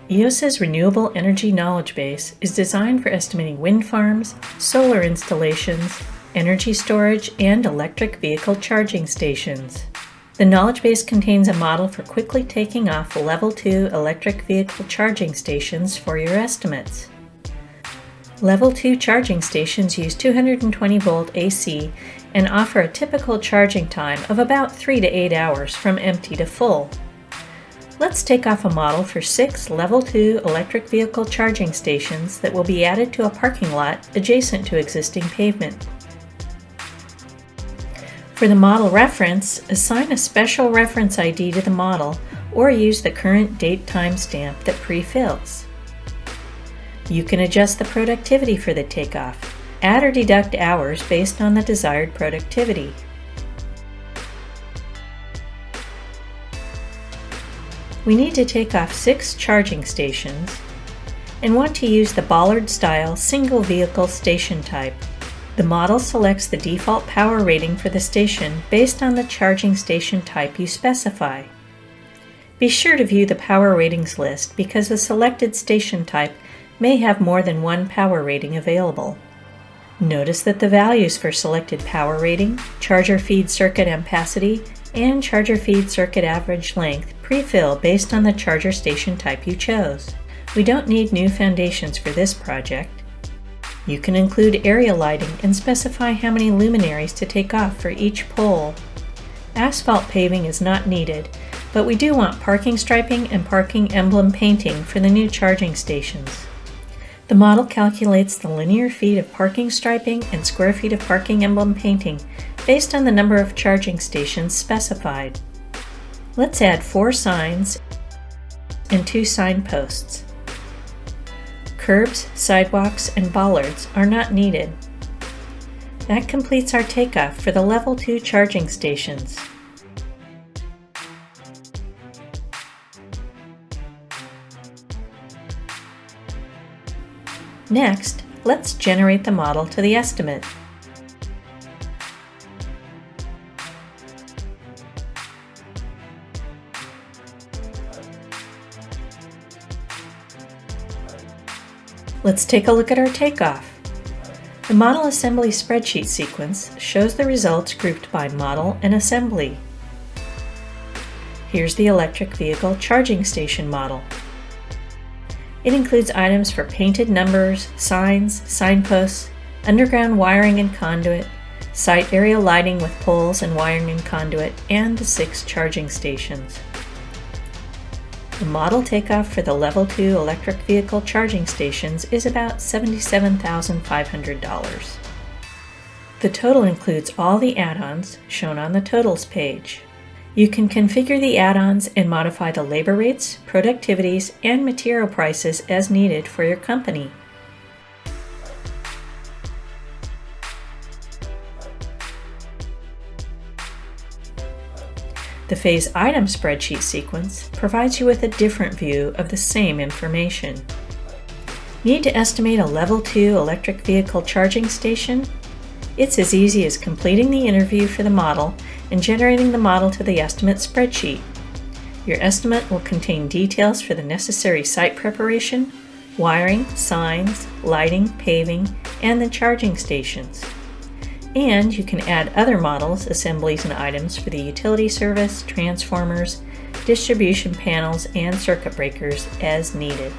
Eos's Renewable Energy Knowledgebase is designed for estimating wind farms, solar installations, energy storage, and electric vehicle charging stations. The Knowledgebase contains a model for quickly taking off Level 2 electric vehicle charging stations for your estimates. Level 2 charging stations use 220 volt AC and offer a typical charging time of about 3 to 8 hours from empty to full. Let's take off a model for 6 Level 2 electric vehicle charging stations that will be added to a parking lot adjacent to existing pavement. For the model reference, assign a special reference ID to the model or use the current date timestamp that pre-fills. You can adjust the productivity for the takeoff. Add or deduct hours based on the desired productivity. We need to take off 6 charging stations and want to use the bollard-style single vehicle station type. The model selects the default power rating for the station based on the charging station type you specify. Be sure to view the power ratings list because the selected station type may have more than one power rating available. Notice that the values for selected power rating, charger feed circuit ampacity, and charger feed circuit average length pre-fill based on the charger station type you chose. We don't need new foundations for this project. You can include area lighting and specify how many luminaries to take off for each pole. Asphalt paving is not needed, but we do want parking striping and parking emblem painting for the new charging stations. The model calculates the linear feet of parking striping and square feet of parking emblem painting based on the number of charging stations specified. Let's add 4 signs and 2 signposts. Curbs, sidewalks, and bollards are not needed. That completes our takeoff for the Level 2 charging stations. Next, let's generate the model to the estimate. Let's take a look at our takeoff. The model assembly spreadsheet sequence shows the results grouped by model and assembly. Here's the electric vehicle charging station model. It includes items for painted numbers, signs, signposts, underground wiring and conduit, site area lighting with poles and wiring and conduit, and the 6 charging stations. The model takeoff for the Level 2 electric vehicle charging stations is about $77,500. The total includes all the add-ons shown on the Totals page. You can configure the add-ons and modify the labor rates, productivities, and material prices as needed for your company. The phase item spreadsheet sequence provides you with a different view of the same information. Need to estimate a Level 2 electric vehicle charging station? It's as easy as completing the interview for the model and generating the model to the estimate spreadsheet. Your estimate will contain details for the necessary site preparation, wiring, signs, lighting, paving, and the charging stations. And you can add other models, assemblies, and items for the utility service, transformers, distribution panels, and circuit breakers as needed.